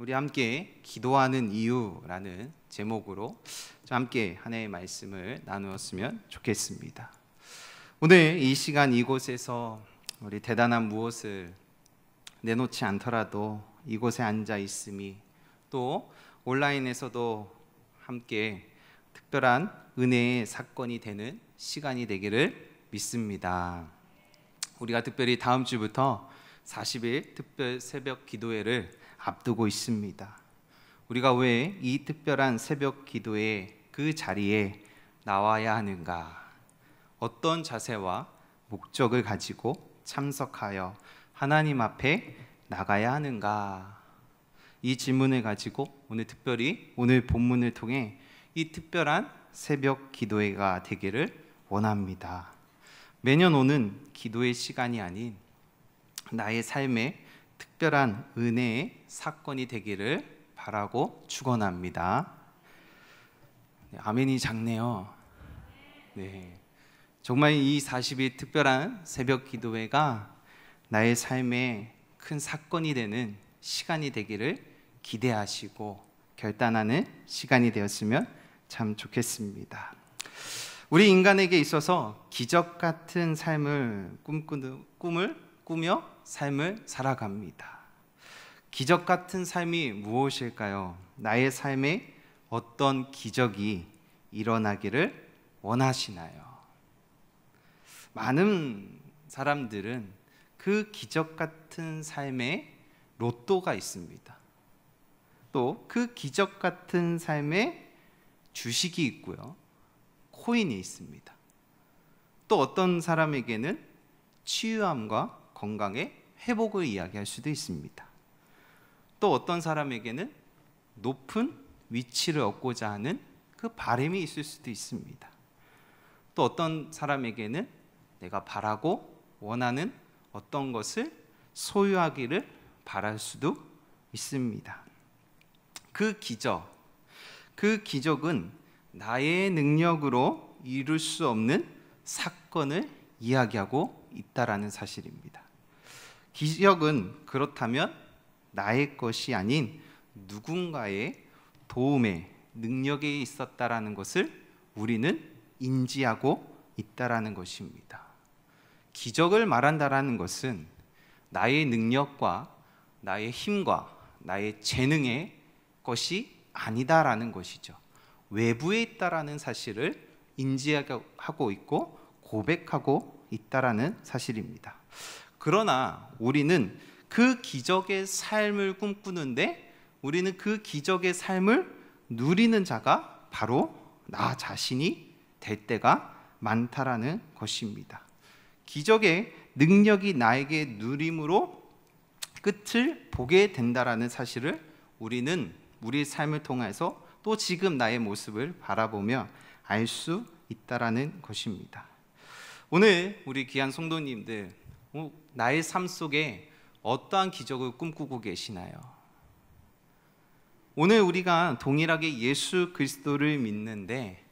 우리 함께 기도하는 이유라는 제목으로 함께 하나의 말씀을 나누었으면 좋겠습니다. 오늘 이 시간 이곳에서 우리 대단한 무엇을 내놓지 않더라도 이곳에 앉아 있음이, 또 온라인에서도 함께 특별한 은혜의 사건이 되는 시간이 되기를 믿습니다. 우리가 특별히 다음 주부터 40일 특별 새벽 기도회를 앞두고 있습니다. 우리가 왜 이 특별한 새벽 기도회 그 자리에 나와야 하는가? 어떤 자세와 목적을 가지고 참석하여 하나님 앞에 나가야 하는가? 이 질문을 가지고 오늘 특별히 오늘 본문을 통해 이 특별한 새벽 기도회가 되기를 원합니다. 매년 오는 기도의 시간이 아닌 나의 삶에 특별한 은혜의 사건이 되기를 바라고 축원합니다. 아멘이 작네요. 네, 정말 이 40일 특별한 새벽 기도회가 나의 삶에 큰 사건이 되는 시간이 되기를 기대하시고 결단하는 시간이 되었으면 참 좋겠습니다. 우리 인간에게 있어서 기적 같은 삶을 꾸며 삶을 살아갑니다. 기적 같은 삶이 무엇일까요? 나의 삶에 어떤 기적이 일어나기를 원하시나요? 많은 사람들은 그 기적 같은 삶에 로또가 있습니다. 또 그 기적 같은 삶에 주식이 있고요, 코인이 있습니다. 또 어떤 사람에게는 치유함과 건강의 회복을 이야기할 수도 있습니다. 또 어떤 사람에게는 높은 위치를 얻고자 하는 그 바람이 있을 수도 있습니다. 또 어떤 사람에게는 내가 바라고 원하는 어떤 것을 소유하기를 바랄 수도 있습니다. 그 기적은 나의 능력으로 이룰 수 없는 사건을 이야기하고 있다라는 사실입니다. 기적은 그렇다면 나의 것이 아닌 누군가의 도움의 능력에 있었다라는 것을 우리는 인지하고 있다라는 것입니다. 기적을 말한다라는 것은 나의 능력과 나의 힘과 나의 재능의 것이 아니다라는 것이죠. 외부에 있다라는 사실을 인지하고 있고 고백하고 있다라는 사실입니다. 그러나 우리는 그 기적의 삶을 꿈꾸는데, 우리는 그 기적의 삶을 누리는 자가 바로 나 자신이 될 때가 많다라는 것입니다. 기적의 능력이 나에게 누림으로 끝을 보게 된다라는 사실을 우리는 우리 삶을 통해서 또 지금 나의 모습을 바라보며 알 수 있다라는 것입니다. 오늘 우리 귀한 성도님들, 나의 삶 속에 어떠한 기적을 꿈꾸고 계시나요? 오늘 우리가 동일하게 예수 그리스도를 믿는데,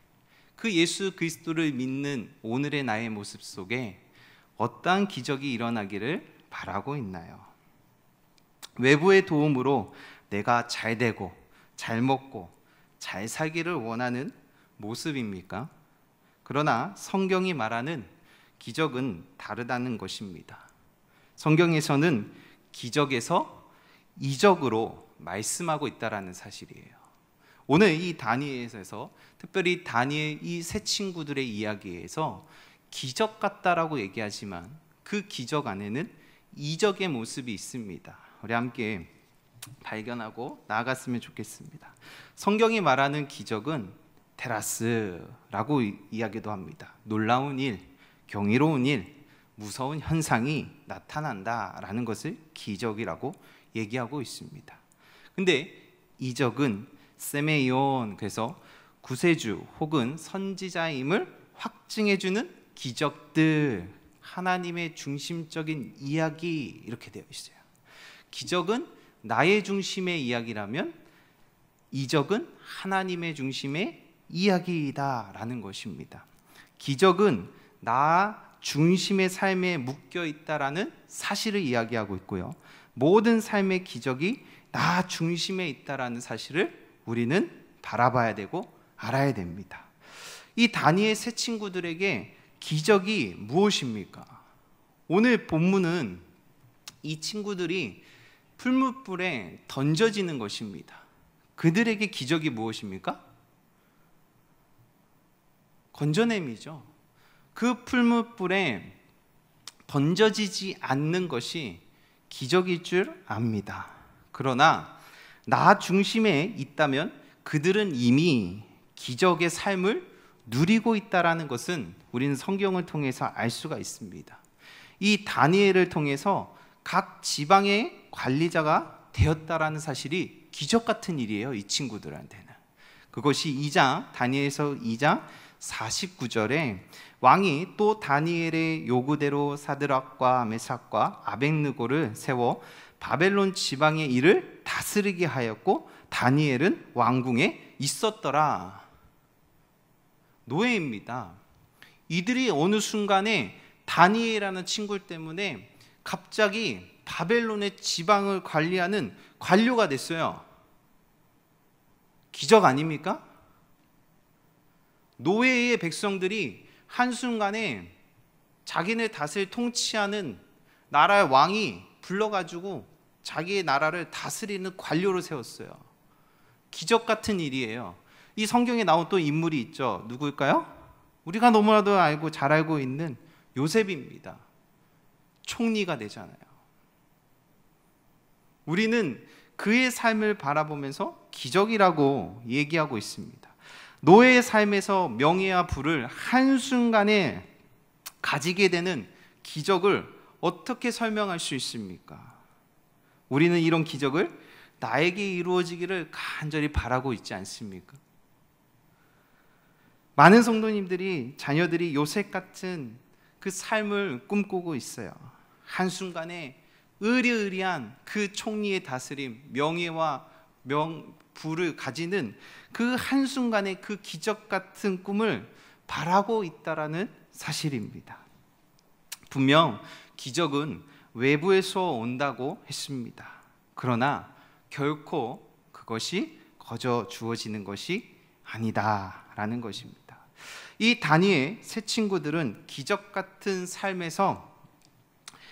그 예수 그리스도를 믿는 오늘의 나의 모습 속에 어떠한 기적이 일어나기를 바라고 있나요? 외부의 도움으로 내가 잘 되고 잘 먹고 잘 살기를 원하는 모습입니까? 그러나 성경이 말하는 기적은 다르다는 것입니다. 성경에서는 기적에서 이적으로 말씀하고 있다라는 사실이에요. 오늘 이 다니엘에서 특별히 다니엘 이 세 친구들의 이야기에서 기적 같다라고 얘기하지만 그 기적 안에는 이적의 모습이 있습니다. 우리 함께 발견하고 나아갔으면 좋겠습니다. 성경이 말하는 기적은 테라스라고 이야기도 합니다. 놀라운 일, 경이로운 일, 무서운 현상이 나타난다라는 것을 기적이라고 얘기하고 있습니다. 근데 이적은 세메이온, 그래서 구세주 혹은 선지자임을 확증해주는 기적들, 하나님의 중심적인 이야기, 이렇게 되어 있어요. 기적은 나의 중심의 이야기라면 이적은 하나님의 중심의 이야기이다라는 것입니다. 기적은 나 중심의 삶에 묶여 있다라는 사실을 이야기하고 있고요, 모든 삶의 기적이 나 중심에 있다라는 사실을 우리는 바라봐야 되고 알아야 됩니다. 이 다니엘 세 친구들에게 기적이 무엇입니까? 오늘 본문은 이 친구들이 풀무불에 던져지는 것입니다. 그들에게 기적이 무엇입니까? 건져냄이죠. 그 풀무불에 던져지지 않는 것이 기적일 줄 압니다. 그러나 나 중심에 있다면 그들은 이미 기적의 삶을 누리고 있다는 것은 우리는 성경을 통해서 알 수가 있습니다. 이 다니엘을 통해서 각 지방의 관리자가 되었다라는 사실이 기적 같은 일이에요. 이 친구들한테는. 그것이 다니엘서 2장 49절에 왕이 또 다니엘의 요구대로 사드락과 메삭과 아벳느고를 세워 바벨론 지방의 일을 다스리게 하였고 다니엘은 왕궁에 있었더라. 노예입니다. 이들이 어느 순간에 다니엘이라는 친구 때문에 갑자기 바벨론의 지방을 관리하는 관료가 됐어요. 기적 아닙니까? 노예의 백성들이 한순간에 자기네 닷을 통치하는 나라의 왕이 불러가지고 자기의 나라를 다스리는 관료를 세웠어요. 기적 같은 일이에요. 이 성경에 나온 또 인물이 있죠. 누구일까요? 우리가 너무나도 잘 알고 있는 요셉입니다. 총리가 되잖아요. 우리는 그의 삶을 바라보면서 기적이라고 얘기하고 있습니다. 노예의 삶에서 명예와 부를 한순간에 가지게 되는 기적을 어떻게 설명할 수 있습니까? 우리는 이런 기적을 나에게 이루어지기를 간절히 바라고 있지 않습니까? 많은 성도님들이 자녀들이 요셉 같은 그 삶을 꿈꾸고 있어요. 한순간에 의리의리한 그 총리의 다스림, 명예와 부를 가지는 그 한순간의 그 기적 같은 꿈을 바라고 있다라는 사실입니다. 분명 기적은 외부에서 온다고 했습니다. 그러나 결코 그것이 거저 주어지는 것이 아니다라는 것입니다. 이 다니엘 세 친구들은 기적 같은 삶에서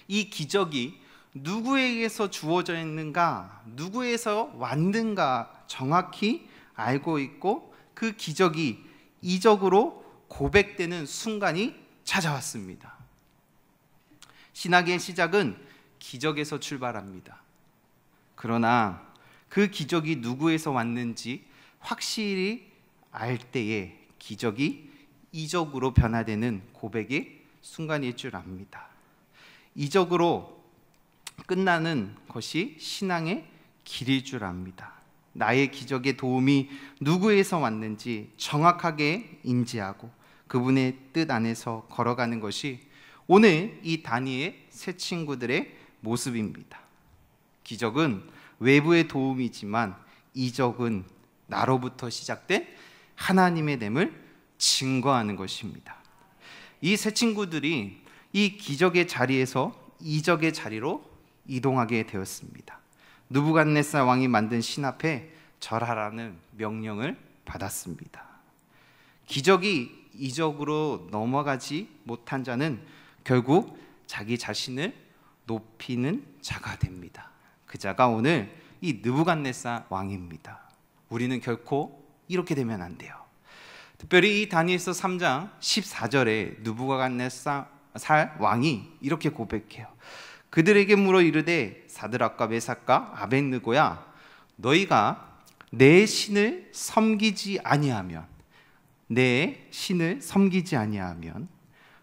이 기적이 누구에게서 주어져 있는가, 누구에서 왔는가 정확히 알고 있고 그 기적이 이적으로 고백되는 순간이 찾아왔습니다. 신학의 시작은 기적에서 출발합니다. 그러나 그 기적이 누구에서 왔는지 확실히 알 때에 기적이 이적으로 변화되는 고백의 순간일 줄 압니다. 이적으로 끝나는 것이 신앙의 길일 줄 압니다. 나의 기적의 도움이 누구에서 왔는지 정확하게 인지하고 그분의 뜻 안에서 걸어가는 것이 오늘 이 다니엘 세 친구들의 모습입니다. 기적은 외부의 도움이지만 이적은 나로부터 시작된 하나님의 됨을 증거하는 것입니다. 이 세 친구들이 이 기적의 자리에서 이적의 자리로 이동하게 되었습니다. 느부갓네살 왕이 만든 신 앞에 절하라는 명령을 받았습니다. 기적이 이적으로 넘어가지 못한 자는 결국 자기 자신을 높이는 자가 됩니다. 그 자가 오늘 이 느부갓네살 왕입니다. 우리는 결코 이렇게 되면 안 돼요. 특별히 이 다니엘서 3장 14절에 느부갓네살 왕이 이렇게 고백해요. 그들에게 물어 이르되 사드락과 메삭과 아벳느고야 너희가 내 신을 섬기지 아니하면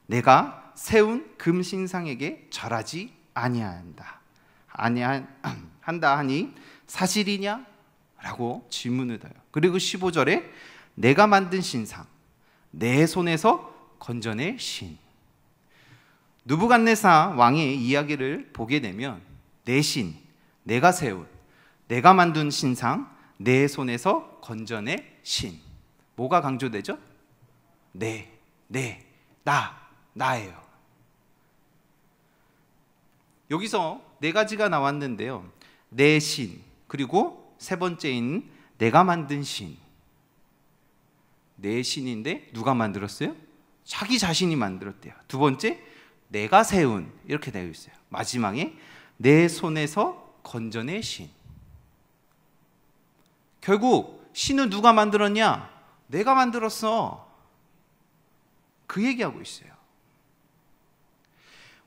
내가 세운 금신상에게 절하지 아니한다 하니 사실이냐? 라고 질문을 해요. 그리고 15절에 내가 만든 신상 내 손에서 건져낼 신. 느부갓네살 왕의 이야기를 보게 되면 내 신, 내가 세운, 내가 만든 신상 내 손에서 건져낼 신. 뭐가 강조되죠? 나예요. 여기서 네 가지가 나왔는데요. 내 신, 그리고 세 번째인 내가 만든 신. 내 신인데 누가 만들었어요? 자기 자신이 만들었대요. 두 번째, 내가 세운, 이렇게 되어 있어요. 마지막에 내 손에서 건져낸 신. 결국 신은 누가 만들었냐? 내가 만들었어. 그 얘기하고 있어요.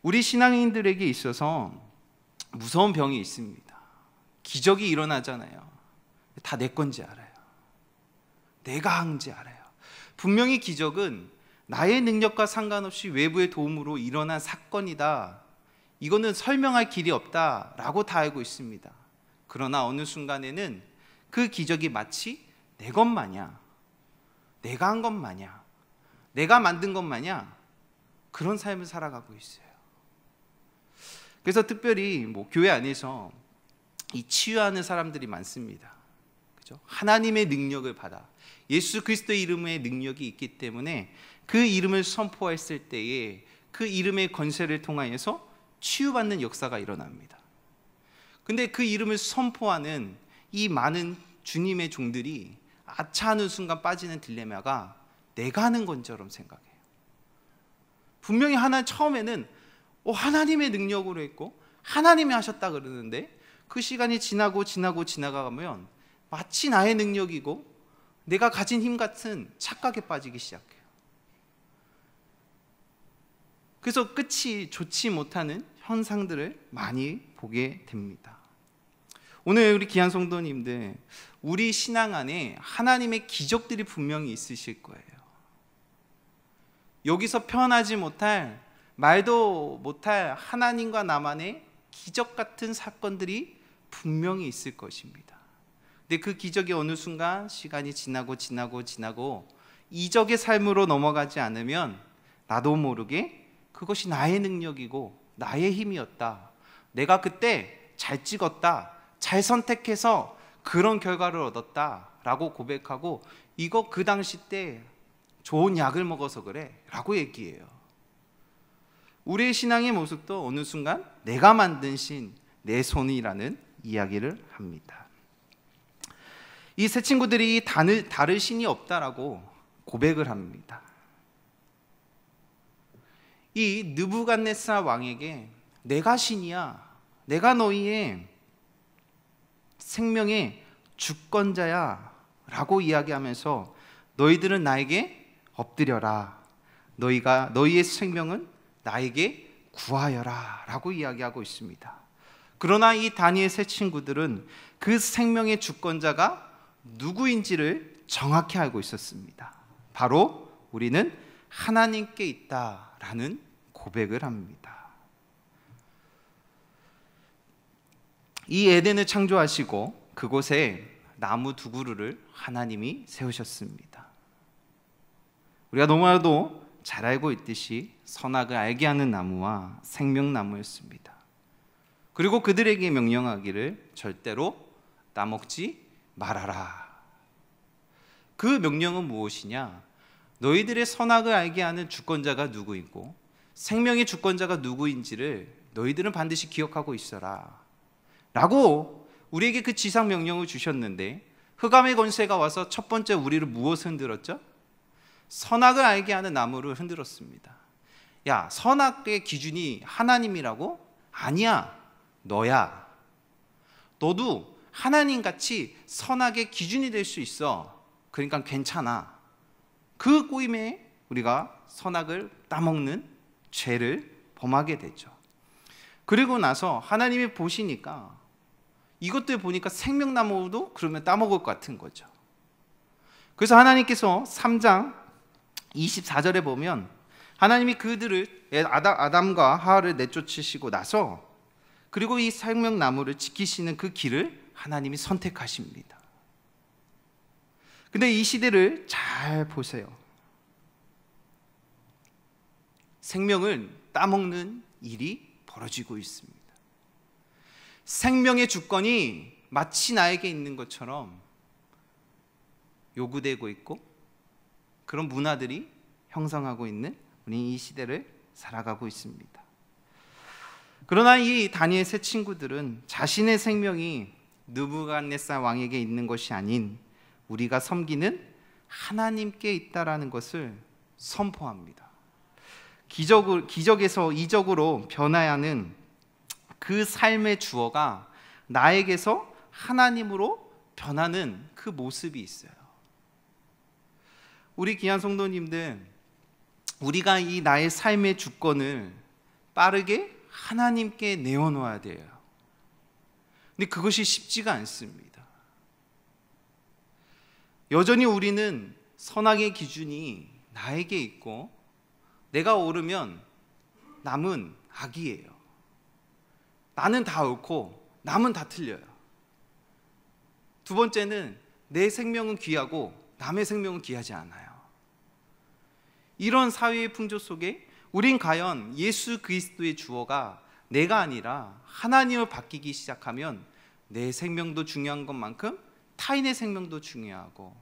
우리 신앙인들에게 있어서 무서운 병이 있습니다. 기적이 일어나잖아요. 다 내 건지 알아요. 내가 한지 알아요. 분명히 기적은 나의 능력과 상관없이 외부의 도움으로 일어난 사건이다. 이거는 설명할 길이 없다라고 다 알고 있습니다. 그러나 어느 순간에는 그 기적이 마치 내 것 마냥, 내가 한 것 마냥, 내가 만든 것 마냥 그런 삶을 살아가고 있어요. 그래서 특별히 교회 안에서 이 치유하는 사람들이 많습니다. 그죠? 하나님의 능력을 받아 예수 그리스도의 이름의 능력이 있기 때문에 그 이름을 선포했을 때에 그 이름의 권세를 통하여서 치유받는 역사가 일어납니다. 근데 그 이름을 선포하는 이 많은 주님의 종들이 아차하는 순간 빠지는 딜레마가 내가 하는 것처럼 생각해요. 분명히 처음에는 하나님의 능력으로 했고 하나님이 하셨다 그러는데 그 시간이 지나가면 마치 나의 능력이고 내가 가진 힘 같은 착각에 빠지기 시작해요. 그래서 끝이 좋지 못하는 현상들을 많이 보게 됩니다. 오늘 우리 귀한 성도님들, 우리 신앙 안에 하나님의 기적들이 분명히 있으실 거예요. 여기서 표현하지 못할, 말도 못할 하나님과 나만의 기적 같은 사건들이 분명히 있을 것입니다. 근데 그 기적이 어느 순간 시간이 지나고 이적의 삶으로 넘어가지 않으면 나도 모르게 그것이 나의 능력이고 나의 힘이었다. 내가 그때 잘 찍었다. 잘 선택해서 그런 결과를 얻었다 라고 고백하고, 이거 그 당시 때 좋은 약을 먹어서 그래 라고 얘기해요. 우리의 신앙의 모습도 어느 순간 내가 만든 신, 내 손이라는 이야기를 합니다. 이 세 친구들이 다를 신이 없다라고 고백을 합니다. 이 느부갓네살 왕에게 내가 신이야, 내가 너희의 생명의 주권자야 라고 이야기하면서 너희들은 나에게 엎드려라, 너희의 생명은 나에게 구하여라 라고 이야기하고 있습니다. 그러나 이 다니엘 세 친구들은 그 생명의 주권자가 누구인지를 정확히 알고 있었습니다. 바로 우리는 하나님께 있다라는 고백을 합니다. 이 에덴을 창조하시고 그곳에 나무 두 그루를 하나님이 세우셨습니다. 우리가 너무나도 잘 알고 있듯이 선악을 알게 하는 나무와 생명나무였습니다. 그리고 그들에게 명령하기를 절대로 따먹지 말아라. 그 명령은 무엇이냐? 너희들의 선악을 알게 하는 주권자가 누구이고 생명의 주권자가 누구인지를 너희들은 반드시 기억하고 있어라 라고 우리에게 그 지상 명령을 주셨는데, 흑암의 권세가 와서 첫 번째 우리를 무엇을 흔들었죠? 선악을 알게 하는 나무를 흔들었습니다. 야, 선악의 기준이 하나님이라고? 아니야, 너야. 너도 하나님같이 선악의 기준이 될 수 있어. 그러니까 괜찮아. 그 꼬임에 우리가 선악을 따먹는 죄를 범하게 되죠. 그리고 나서 하나님이 보시니까 이것들 보니까 생명나무도 그러면 따먹을 것 같은 거죠. 그래서 하나님께서 3장 24절에 보면 하나님이 그들을, 아담과 하와를 내쫓으시고 나서 그리고 이 생명나무를 지키시는 그 길을 하나님이 선택하십니다. 근데 이 시대를 잘 보세요. 생명을 따먹는 일이 벌어지고 있습니다. 생명의 주권이 마치 나에게 있는 것처럼 요구되고 있고 그런 문화들이 형성하고 있는 우리 이 시대를 살아가고 있습니다. 그러나 이 다니엘 세 친구들은 자신의 생명이 느부갓네살 왕에게 있는 것이 아닌 우리가 섬기는 하나님께 있다라는 것을 선포합니다. 기적에서 이적으로 변화야 하는 그 삶의 주어가 나에게서 하나님으로 변하는 그 모습이 있어요. 우리 귀한 성도님들, 우리가 이 나의 삶의 주권을 빠르게 하나님께 내어놓아야 돼요. 근데 그것이 쉽지가 않습니다. 여전히 우리는 선악의 기준이 나에게 있고 내가 옳으면 남은 악이에요. 나는 다 옳고 남은 다 틀려요. 두 번째는 내 생명은 귀하고 남의 생명은 귀하지 않아요. 이런 사회의 풍조 속에 우린 과연 예수 그리스도의 주어가 내가 아니라 하나님을 바뀌기 시작하면 내 생명도 중요한 것만큼 타인의 생명도 중요하고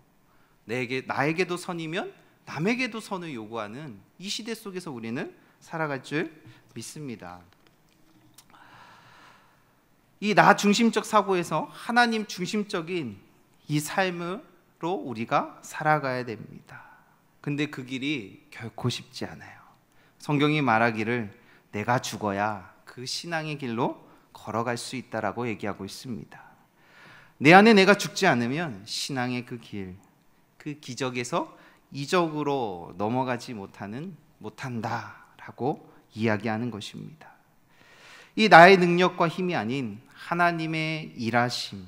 나에게도 선이면 남에게도 선을 요구하는 이 시대 속에서 우리는 살아갈 줄 믿습니다. 이 나 중심적 사고에서 하나님 중심적인 이 삶으로 우리가 살아가야 됩니다. 근데 그 길이 결코 쉽지 않아요. 성경이 말하기를 내가 죽어야 그 신앙의 길로 걸어갈 수 있다라고 얘기하고 있습니다. 내 안에 내가 죽지 않으면 신앙의 그 길, 그 기적에서 이적으로 넘어가지 못한다라고 이야기하는 것입니다. 이 나의 능력과 힘이 아닌 하나님의 일하심,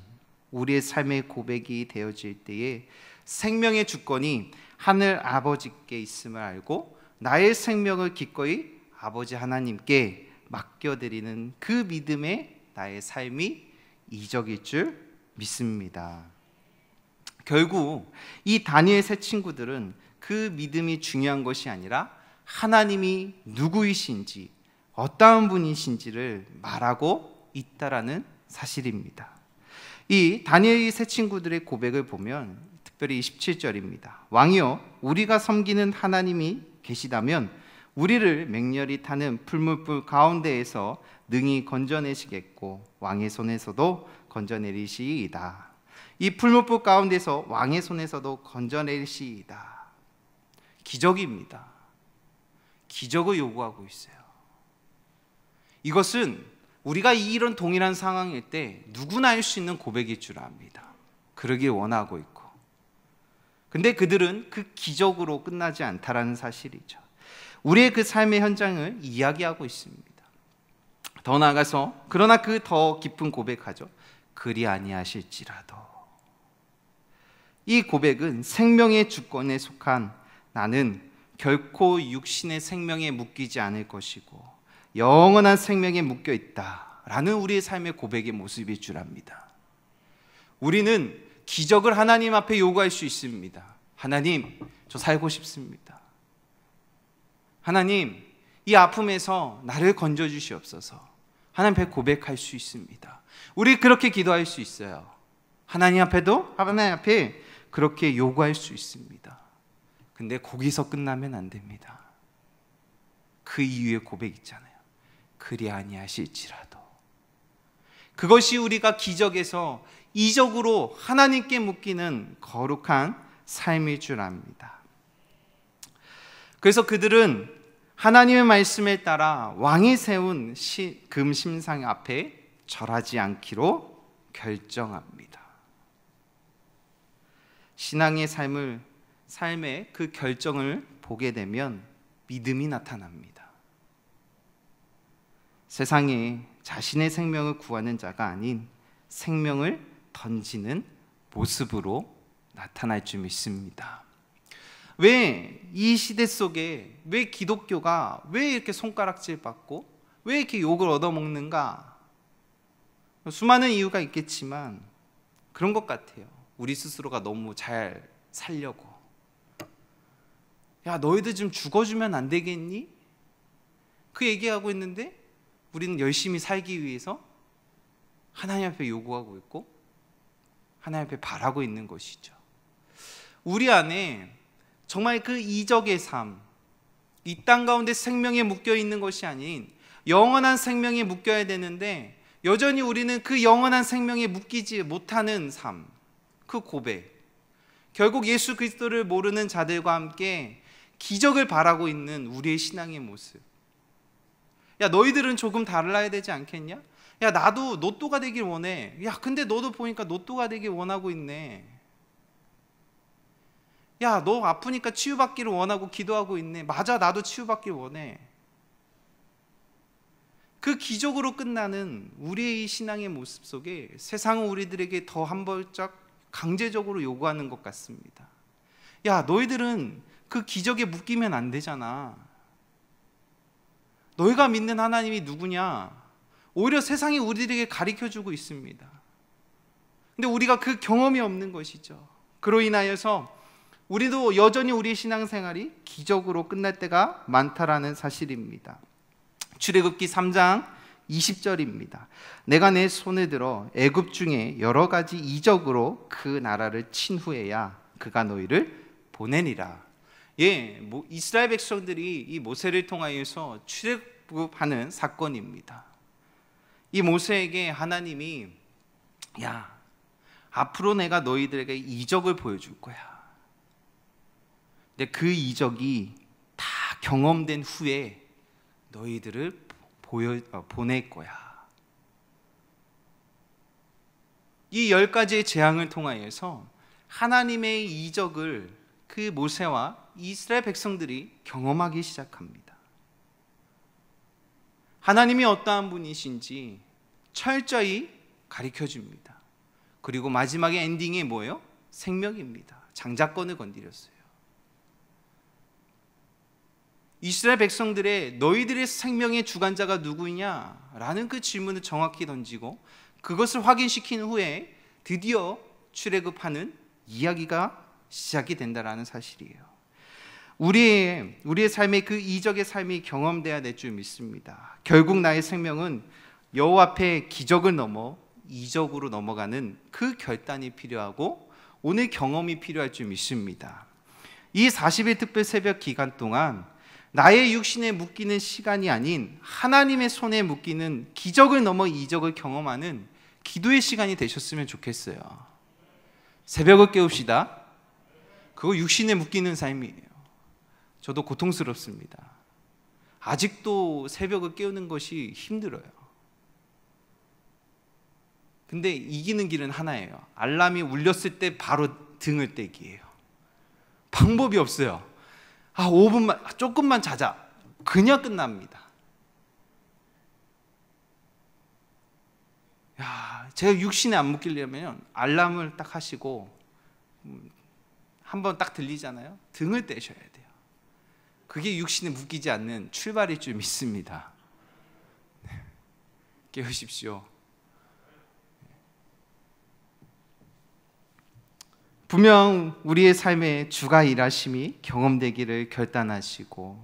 우리의 삶의 고백이 되어질 때에 생명의 주권이 하늘 아버지께 있음을 알고 나의 생명을 기꺼이 아버지 하나님께 맡겨드리는 그 믿음에 나의 삶이 이적일 줄 믿습니다. 결국 이 다니엘 세 친구들은 그 믿음이 중요한 것이 아니라 하나님이 누구이신지 어떠한 분이신지를 말하고 있다라는 사실입니다. 이 다니엘 세 친구들의 고백을 보면 특별히 27절입니다. 왕이여, 우리가 섬기는 하나님이 계시다면 우리를 맹렬히 타는 풀무불 가운데에서 능히 건져내시겠고 왕의 손에서도 건져내리시이다. 이 풀무불 가운데서 왕의 손에서도 건져내리시이다. 기적입니다. 기적을 요구하고 있어요. 이것은 우리가 이런 동일한 상황일 때 누구나 할 수 있는 고백일 줄 압니다. 그러길 원하고 있고. 근데 그들은 그 기적으로 끝나지 않다라는 사실이죠. 우리의 그 삶의 현장을 이야기하고 있습니다. 더 나아가서 그러나 그 더 깊은 고백하죠. 그리 아니하실지라도. 이 고백은 생명의 주권에 속한 나는 결코 육신의 생명에 묶이지 않을 것이고 영원한 생명에 묶여 있다라는 우리의 삶의 고백의 모습일 줄 압니다. 우리는 기적을 하나님 앞에 요구할 수 있습니다. 하나님, 저 살고 싶습니다. 하나님, 이 아픔에서 나를 건져주시옵소서. 하나님 앞에 고백할 수 있습니다. 우리 그렇게 기도할 수 있어요. 하나님 앞에도 하나님 앞에 그렇게 요구할 수 있습니다. 근데 거기서 끝나면 안 됩니다. 그 이후에 고백 있잖아요. 그리 아니하실지라도. 그것이 우리가 기적에서 이적으로 하나님께 묶이는 거룩한 삶일 줄 압니다. 그래서 그들은 하나님의 말씀에 따라 왕이 세운 금심상 앞에 절하지 않기로 결정합니다. 신앙의 삶의 그 결정을 보게 되면 믿음이 나타납니다. 세상에 자신의 생명을 구하는 자가 아닌 생명을 던지는 모습으로 나타날 줄 믿습니다. 왜 이 시대 속에 왜 기독교가 왜 이렇게 손가락질 받고 왜 이렇게 욕을 얻어먹는가? 수많은 이유가 있겠지만 그런 것 같아요. 우리 스스로가 너무 잘 살려고. 야, 너희들 좀 죽어주면 안 되겠니? 그 얘기하고 있는데 우리는 열심히 살기 위해서 하나님 앞에 요구하고 있고 하나님 앞에 바라고 있는 것이죠. 우리 안에 정말 그 이적의 삶, 이 땅 가운데 생명에 묶여 있는 것이 아닌 영원한 생명에 묶여야 되는데 여전히 우리는 그 영원한 생명에 묶이지 못하는 삶, 그 고백, 결국 예수 그리스도를 모르는 자들과 함께 기적을 바라고 있는 우리의 신앙의 모습. 야, 너희들은 조금 달라야 되지 않겠냐? 야, 나도 로또가 되길 원해. 야, 근데 너도 보니까 로또가 되길 원하고 있네. 야, 너 아프니까 치유받기를 원하고 기도하고 있네. 맞아, 나도 치유받기를 원해. 그 기적으로 끝나는 우리의 신앙의 모습 속에 세상은 우리들에게 더 한 발짝 강제적으로 요구하는 것 같습니다. 야, 너희들은 그 기적에 묶이면 안 되잖아. 너희가 믿는 하나님이 누구냐? 오히려 세상이 우리들에게 가르쳐주고 있습니다. 근데 우리가 그 경험이 없는 것이죠. 그로 인하여서 우리도 여전히 우리의 신앙생활이 기적으로 끝날 때가 많다라는 사실입니다. 출애굽기 3장 20절입니다. 내가 내 손을 들어 애굽 중에 여러 가지 이적으로 그 나라를 친 후에야 그가 너희를 보내니라. 예, 이스라엘 백성들이 이 모세를 통하여서 출애굽하는 사건입니다. 이 모세에게 하나님이 야, 앞으로 내가 너희들에게 이적을 보여줄 거야. 근데 그 이적이 다 경험된 후에 너희들을 보낼 거야. 이 10가지의 재앙을 통하여서 하나님의 이적을 그 모세와 이스라엘 백성들이 경험하기 시작합니다. 하나님이 어떠한 분이신지 철저히 가르쳐줍니다. 그리고 마지막에 엔딩이 뭐예요? 생명입니다. 장자권을 건드렸어요. 이스라엘 백성들의 너희들의 생명의 주관자가 누구냐? 라는 그 질문을 정확히 던지고 그것을 확인시킨 후에 드디어 출애굽하는 이야기가 시작이 된다라는 사실이에요. 우리의 삶에 그 이적의 삶이 경험돼야 될 줄 믿습니다. 결국 나의 생명은 여호와 앞에 기적을 넘어 이적으로 넘어가는 그 결단이 필요하고 오늘 경험이 필요할 줄 믿습니다. 이 40일 특별 새벽 기간 동안 나의 육신에 묶이는 시간이 아닌 하나님의 손에 묶이는 기적을 넘어 이적을 경험하는 기도의 시간이 되셨으면 좋겠어요. 새벽을 깨웁시다. 그거 육신에 묶이는 삶이에요. 저도 고통스럽습니다. 아직도 새벽을 깨우는 것이 힘들어요. 근데 이기는 길은 하나예요. 알람이 울렸을 때 바로 등을 떼기예요. 방법이 없어요. 5분만, 조금만 자자. 그냥 끝납니다. 야, 제가 육신에 안 묶이려면 알람을 딱 하시고 한번 딱 들리잖아요. 등을 떼셔야 돼요. 그게 육신에 묶이지 않는 출발일 줄 믿습니다. 깨우십시오. 분명 우리의 삶에 주가 일하심이 경험되기를 결단하시고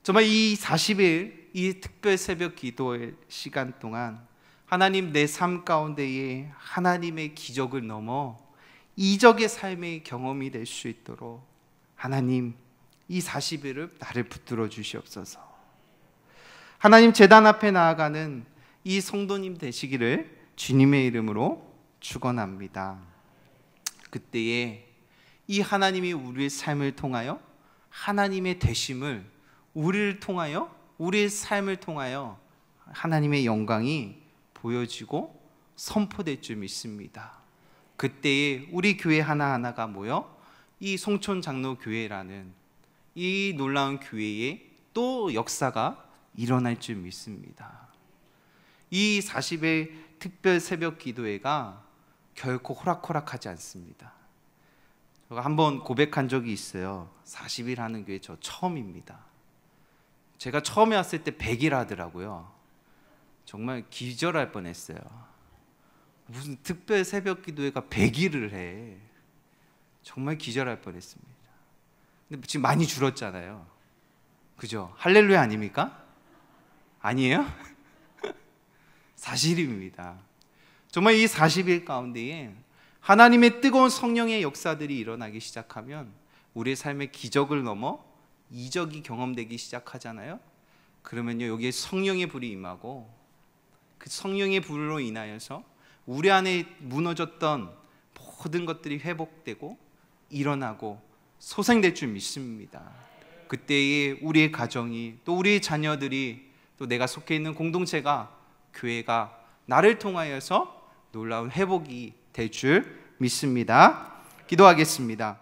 정말 이 40일 이 특별 새벽 기도의 시간 동안 하나님 내 삶 가운데에 하나님의 기적을 넘어 이적의 삶의 경험이 될 수 있도록 하나님 이 40일을 나를 붙들어 주시옵소서. 하나님 제단 앞에 나아가는 이 성도님 되시기를 주님의 이름으로 축원합니다. 그때에 이 하나님이 우리의 삶을 통하여 하나님의 되심을 우리를 통하여 우리의 삶을 통하여 하나님의 영광이 보여지고 선포될 줄 믿습니다. 그때에 우리 교회 하나하나가 모여 이 송촌 장로교회라는 이 놀라운 교회에 또 역사가 일어날 줄 믿습니다. 이 40일 특별 새벽 기도회가 결코 호락호락하지 않습니다. 제가 한번 고백한 적이 있어요. 40일 하는 교회 저 처음입니다. 제가 처음에 왔을 때 100일 하더라고요. 정말 기절할 뻔했어요. 무슨 특별 새벽 기도회가 100일을 해. 정말 기절할 뻔했습니다. 근데 지금 많이 줄었잖아요. 그죠? 할렐루야 아닙니까? 아니에요? 사실입니다. 정말 이 40일 가운데에 하나님의 뜨거운 성령의 역사들이 일어나기 시작하면 우리의 삶의 기적을 넘어 이적이 경험되기 시작하잖아요. 그러면요 여기에 성령의 불이 임하고 그 성령의 불로 인하여서 우리 안에 무너졌던 모든 것들이 회복되고 일어나고 소생될 줄 믿습니다. 그때에 우리의 가정이, 또 우리의 자녀들이, 또 내가 속해 있는 공동체가, 교회가 나를 통하여서 놀라운 회복이 될 줄 믿습니다. 기도하겠습니다.